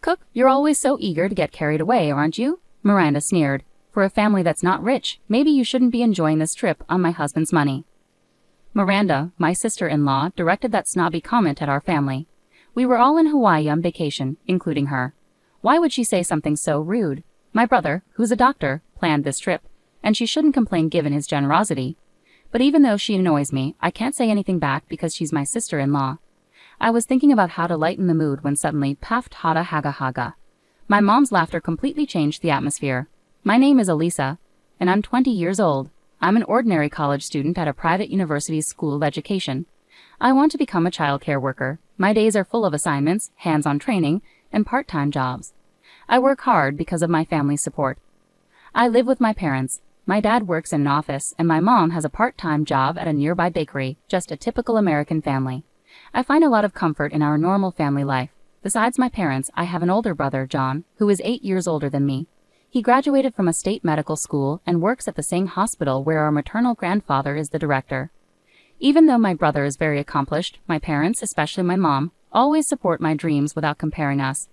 Cook, you're always so eager to get carried away, aren't you? Miranda sneered. For a family that's not rich, maybe you shouldn't be enjoying this trip on my husband's money. Miranda, my sister-in-law, directed that snobby comment at our family. We were all in Hawaii on vacation, including her. Why would she say something so rude? My brother, who's a doctor, planned this trip, and she shouldn't complain given his generosity. But even though she annoys me, I can't say anything back because she's my sister-in-law. I was thinking about how to lighten the mood when suddenly, paft hada haga haga. My mom's laughter completely changed the atmosphere. My name is Elisa, and I'm 20 years old. I'm an ordinary college student at a private university's school of education. I want to become a childcare worker. My days are full of assignments, hands-on training, and part-time jobs. I work hard because of my family's support. I live with my parents. My dad works in an office, and my mom has a part-time job at a nearby bakery, just a typical American family. I find a lot of comfort in our normal family life. Besides my parents, I have an older brother, John, who is 8 years older than me. He graduated from a state medical school and works at the same hospital where our maternal grandfather is the director. Even though my brother is very accomplished, my parents, especially my mom, always support my dreams without comparing us.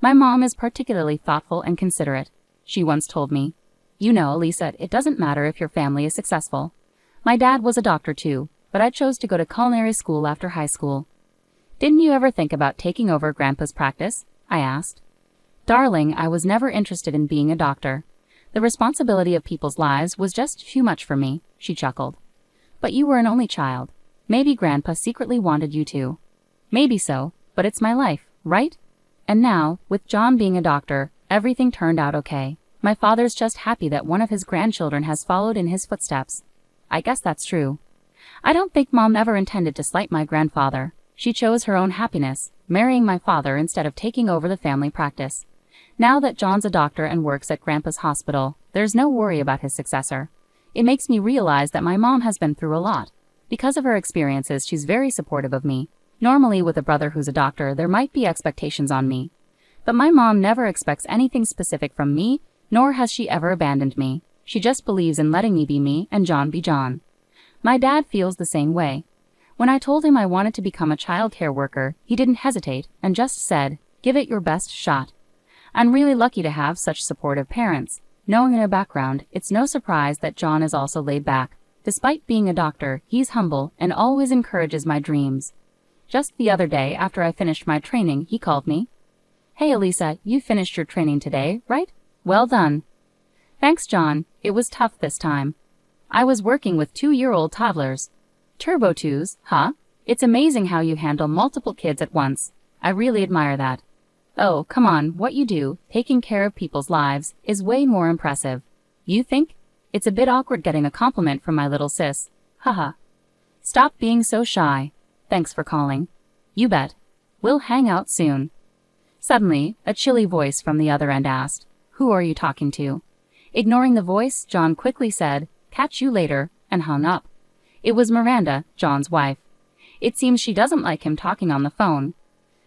My mom is particularly thoughtful and considerate. She once told me, "You know, Elisa, it doesn't matter if your family is successful." My dad was a doctor too, but I chose to go to culinary school after high school. "Didn't you ever think about taking over Grandpa's practice?" I asked. "Darling, I was never interested in being a doctor. The responsibility of people's lives was just too much for me," she chuckled. "But you were an only child. Maybe Grandpa secretly wanted you to." "Maybe so, but it's my life, right?" And now, with John being a doctor, everything turned out okay. My father's just happy that one of his grandchildren has followed in his footsteps. I guess that's true. I don't think Mom ever intended to slight my grandfather. She chose her own happiness, marrying my father instead of taking over the family practice. Now that John's a doctor and works at Grandpa's hospital, there's no worry about his successor. It makes me realize that my mom has been through a lot. Because of her experiences, she's very supportive of me. Normally, with a brother who's a doctor, there might be expectations on me. But my mom never expects anything specific from me, nor has she ever abandoned me. She just believes in letting me be me and John be John. My dad feels the same way. When I told him I wanted to become a child care worker, he didn't hesitate and just said, "Give it your best shot." I'm really lucky to have such supportive parents. Knowing their background, it's no surprise that John is also laid back. Despite being a doctor, he's humble and always encourages my dreams. Just the other day, after I finished my training, he called me. "Hey Elisa, you finished your training today, right? Well done." "Thanks, John. It was tough this time. I was working with 2-year-old toddlers." "Turbo twos, huh? It's amazing how you handle multiple kids at once. I really admire that." "Oh, come on, what you do, taking care of people's lives, is way more impressive." "You think? It's a bit awkward getting a compliment from my little sis. Haha." "Stop being so shy. Thanks for calling." "You bet. We'll hang out soon." Suddenly, a chilly voice from the other end asked, "Who are you talking to?" Ignoring the voice, John quickly said, "Catch you later," and hung up. It was Miranda, John's wife. It seems she doesn't like him talking on the phone.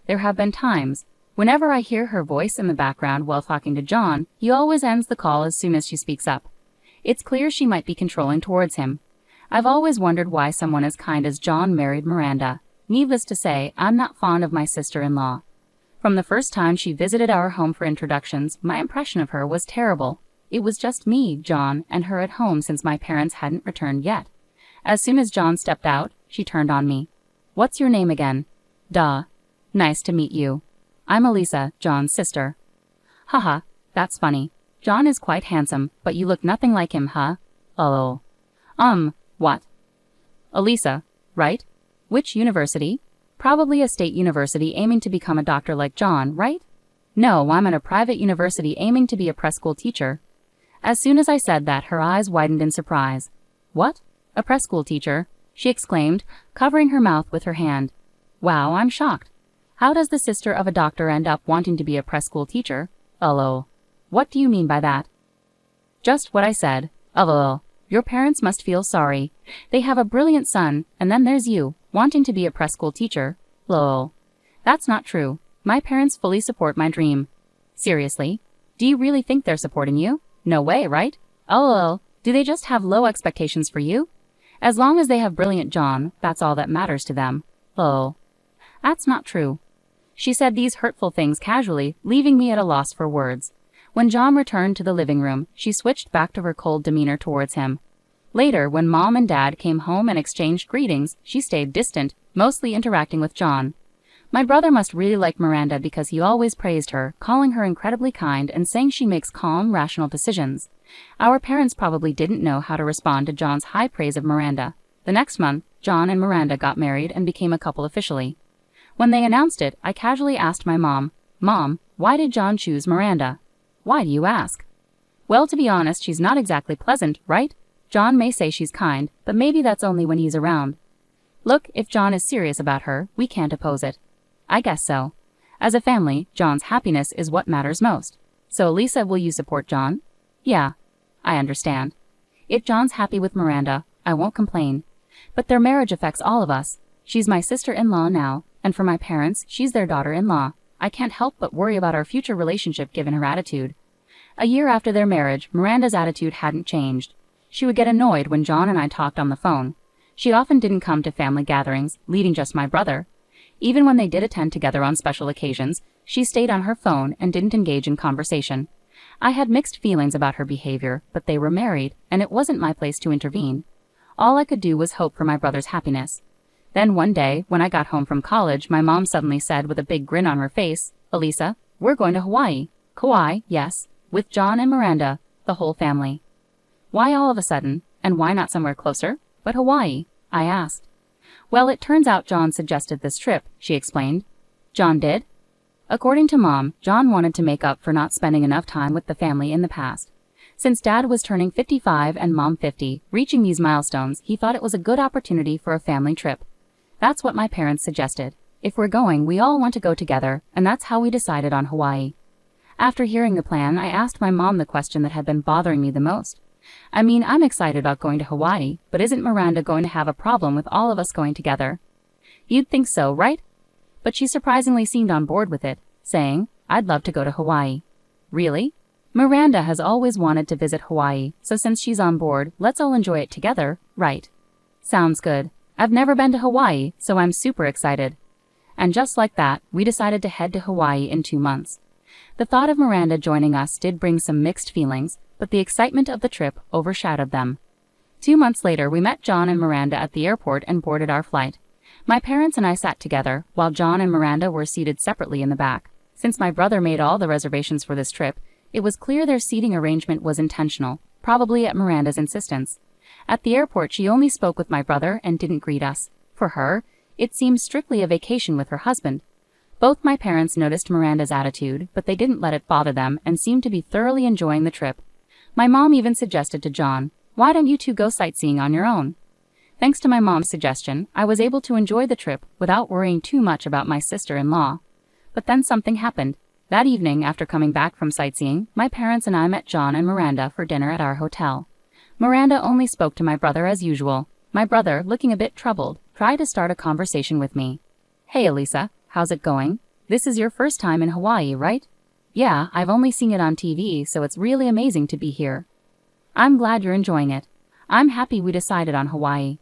There have been times, whenever I hear her voice in the background while talking to John, he always ends the call as soon as she speaks up. It's clear she might be controlling towards him. I've always wondered why someone as kind as John married Miranda. Needless to say, I'm not fond of my sister-in-law. From the first time she visited our home for introductions, my impression of her was terrible. It was just me, John, and her at home since my parents hadn't returned yet. As soon as John stepped out, she turned on me. "What's your name again?" "Duh. Nice to meet you. I'm Elisa, John's sister." "Haha, that's funny. John is quite handsome, but you look nothing like him, huh?" "Oh. What?" "Elisa, right? Which university?" "Probably a state university aiming to become a doctor like John, right?" "No, I'm at a private university aiming to be a preschool teacher." As soon as I said that, her eyes widened in surprise. "What? A preschool teacher?" she exclaimed, covering her mouth with her hand. "Wow, I'm shocked. How does the sister of a doctor end up wanting to be a preschool teacher?" "Oh. What do you mean by that?" "Just what I said. Oh. Your parents must feel sorry. They have a brilliant son, and then there's you, wanting to be a preschool teacher. Lol. That's not true. My parents fully support my dream." "Seriously? Do you really think they're supporting you?" "No way, right?" "Oh, do they just have low expectations for you?" "As long as they have brilliant John, that's all that matters to them." "Oh. That's not true." She said these hurtful things casually, leaving me at a loss for words. When John returned to the living room, she switched back to her cold demeanor towards him. Later, when Mom and Dad came home and exchanged greetings, she stayed distant, mostly interacting with John. My brother must really like Miranda because he always praised her, calling her incredibly kind and saying she makes calm, rational decisions. Our parents probably didn't know how to respond to John's high praise of Miranda. The next month, John and Miranda got married and became a couple officially. When they announced it, I casually asked my mom, "Mom, why did John choose Miranda?" "Why do you ask?" "Well, to be honest, she's not exactly pleasant, right? John may say she's kind, but maybe that's only when he's around. Look, if John is serious about her, we can't oppose it." "I guess so. As a family, John's happiness is what matters most. So, Lisa, will you support John?" "Yeah. I understand. If John's happy with Miranda, I won't complain. But their marriage affects all of us. She's my sister-in-law now, and for my parents, she's their daughter-in-law. I can't help but worry about our future relationship given her attitude." A year after their marriage, Miranda's attitude hadn't changed. She would get annoyed when John and I talked on the phone. She often didn't come to family gatherings, leaving just my brother. Even when they did attend together on special occasions, she stayed on her phone and didn't engage in conversation. I had mixed feelings about her behavior, but they were married, and it wasn't my place to intervene. All I could do was hope for my brother's happiness. Then one day, when I got home from college, my mom suddenly said with a big grin on her face, "Elisa, we're going to Hawaii." Kauai, yes, with John and Miranda, the whole family. "Why all of a sudden, and why not somewhere closer, but Hawaii?" I asked. "Well, it turns out John suggested this trip," she explained. "John did?" According to Mom, John wanted to make up for not spending enough time with the family in the past. Since Dad was turning 55 and Mom 50, reaching these milestones, he thought it was a good opportunity for a family trip. That's what my parents suggested. If we're going, we all want to go together, and that's how we decided on Hawaii. After hearing the plan, I asked my mom the question that had been bothering me the most. I mean, I'm excited about going to Hawaii, but isn't Miranda going to have a problem with all of us going together? You'd think so, right? But she surprisingly seemed on board with it, saying, "I'd love to go to Hawaii." Really? Miranda has always wanted to visit Hawaii, so since she's on board, let's all enjoy it together, right? Sounds good. I've never been to Hawaii, so I'm super excited. And just like that, we decided to head to Hawaii in 2 months. The thought of Miranda joining us did bring some mixed feelings, but the excitement of the trip overshadowed them. 2 months later, we met John and Miranda at the airport and boarded our flight. My parents and I sat together, while John and Miranda were seated separately in the back. Since my brother made all the reservations for this trip, it was clear their seating arrangement was intentional, probably at Miranda's insistence. At the airport, she only spoke with my brother and didn't greet us. For her, it seemed strictly a vacation with her husband. Both my parents noticed Miranda's attitude, but they didn't let it bother them and seemed to be thoroughly enjoying the trip. My mom even suggested to John, "Why don't you two go sightseeing on your own?" Thanks to my mom's suggestion, I was able to enjoy the trip without worrying too much about my sister-in-law. But then something happened. That evening, after coming back from sightseeing, my parents and I met John and Miranda for dinner at our hotel. Miranda only spoke to my brother as usual. My brother, looking a bit troubled, tried to start a conversation with me. "Hey, Elisa, how's it going? This is your first time in Hawaii, right?" "Yeah, I've only seen it on TV, so it's really amazing to be here." "I'm glad you're enjoying it. I'm happy we decided on Hawaii."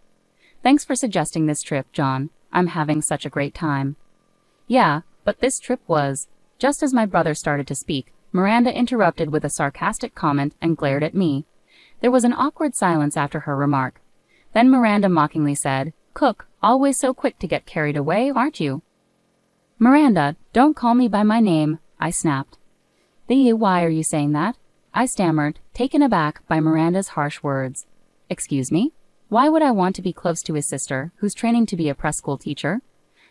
"Thanks for suggesting this trip, John. I'm having such a great time." "Yeah, but this trip was..." Just as my brother started to speak, Miranda interrupted with a sarcastic comment and glared at me. There was an awkward silence after her remark. Then Miranda mockingly said, "Cook, always so quick to get carried away, aren't you?" "Miranda, don't call me by my name," I snapped. Why are you saying that?" I stammered, taken aback by Miranda's harsh words. "Excuse me? Why would I want to be close to his sister, who's training to be a preschool teacher?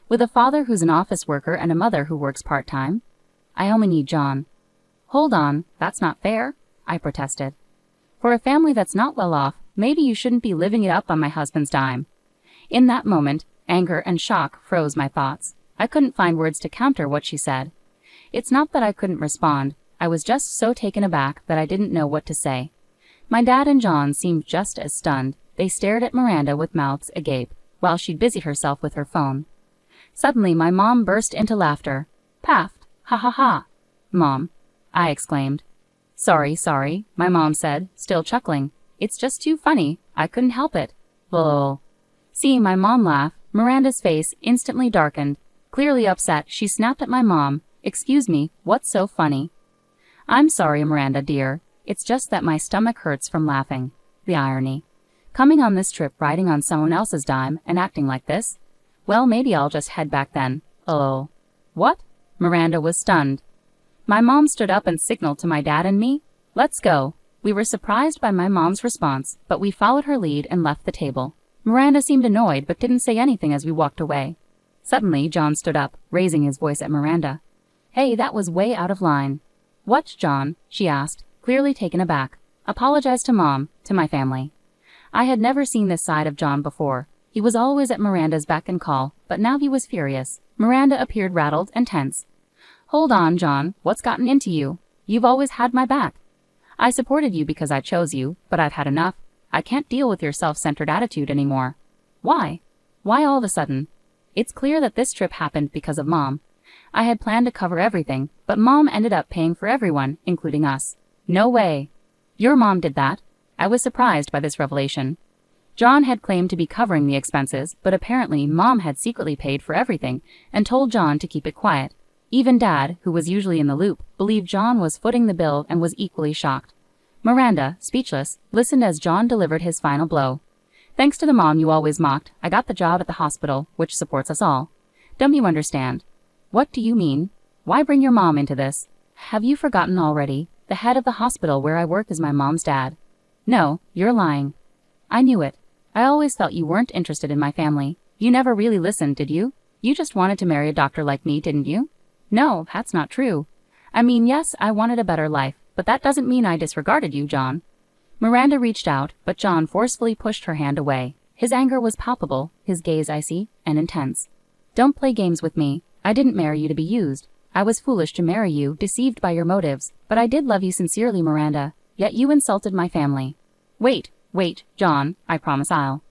With a father who's an office worker and a mother who works part-time? I only need John." "Hold on, that's not fair," I protested. "For a family that's not well off, maybe you shouldn't be living it up on my husband's dime." In that moment, anger and shock froze my thoughts. I couldn't find words to counter what she said. It's not that I couldn't respond. I was just so taken aback that I didn't know what to say. My dad and John seemed just as stunned. They stared at Miranda with mouths agape, while she busied herself with her phone. Suddenly, my mom burst into laughter. "Paft! Ha ha ha!" "Mom!" I exclaimed. Sorry, my mom said, still chuckling. "It's just too funny. I couldn't help it." Lol. Seeing my mom laugh, Miranda's face instantly darkened. Clearly upset, she snapped at my mom. "Excuse me, what's so funny?" "I'm sorry, Miranda dear. It's just that my stomach hurts from laughing." The irony. Coming on this trip riding on someone else's dime and acting like this? Well, maybe I'll just head back then. Oh. What? Miranda was stunned. My mom stood up and signaled to my dad and me. "Let's go." We were surprised by my mom's response, but we followed her lead and left the table. Miranda seemed annoyed but didn't say anything as we walked away. Suddenly, John stood up, raising his voice at Miranda. "Hey, that was way out of line." "What, John?" she asked, clearly taken aback. "Apologize to Mom, to my family." I had never seen this side of John before. He was always at Miranda's beck and call, but now he was furious. Miranda appeared rattled and tense. "Hold on, John, what's gotten into you? You've always had my back. I supported you because I chose you, but I've had enough. I can't deal with your self-centered attitude anymore." "Why? Why all of a sudden?" "It's clear that this trip happened because of Mom. I had planned to cover everything, but Mom ended up paying for everyone, including us." "No way. Your mom did that?" I was surprised by this revelation. John had claimed to be covering the expenses, but apparently Mom had secretly paid for everything and told John to keep it quiet. Even Dad, who was usually in the loop, believed John was footing the bill and was equally shocked. Miranda, speechless, listened as John delivered his final blow. "Thanks to the mom you always mocked, I got the job at the hospital, which supports us all. Don't you understand?" "What do you mean? Why bring your mom into this?" "Have you forgotten already? The head of the hospital where I work is my mom's dad." "No, you're lying." "I knew it. I always thought you weren't interested in my family. You never really listened, did you? You just wanted to marry a doctor like me, didn't you?" "No, that's not true. I mean, yes, I wanted a better life, but that doesn't mean I disregarded you, John." Miranda reached out, but John forcefully pushed her hand away. His anger was palpable, his gaze icy and intense. "Don't play games with me. I didn't marry you to be used. I was foolish to marry you, deceived by your motives, but I did love you sincerely, Miranda. Yet you insulted my family." Wait, John, I promise I'll."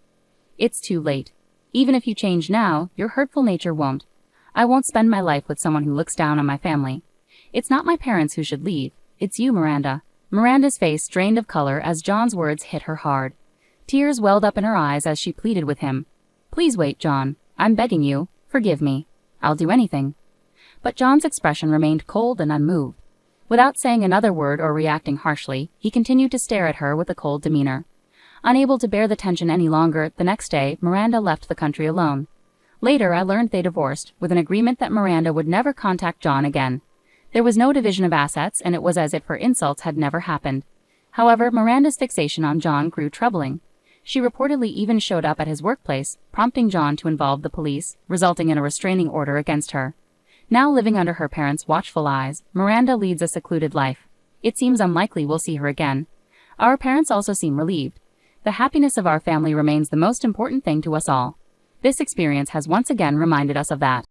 "It's too late. Even if you change now, your hurtful nature won't. I won't spend my life with someone who looks down on my family. It's not my parents who should leave. It's you, Miranda." Miranda's face drained of color as John's words hit her hard. Tears welled up in her eyes as she pleaded with him. "Please wait, John. I'm begging you. Forgive me. I'll do anything." But John's expression remained cold and unmoved. Without saying another word or reacting harshly, he continued to stare at her with a cold demeanor. Unable to bear the tension any longer, the next day, Miranda left the country alone. Later, I learned they divorced, with an agreement that Miranda would never contact John again. There was no division of assets, and it was as if her insults had never happened. However, Miranda's fixation on John grew troubling. She reportedly even showed up at his workplace, prompting John to involve the police, resulting in a restraining order against her. Now living under her parents' watchful eyes, Miranda leads a secluded life. It seems unlikely we'll see her again. Our parents also seem relieved. The happiness of our family remains the most important thing to us all. This experience has once again reminded us of that.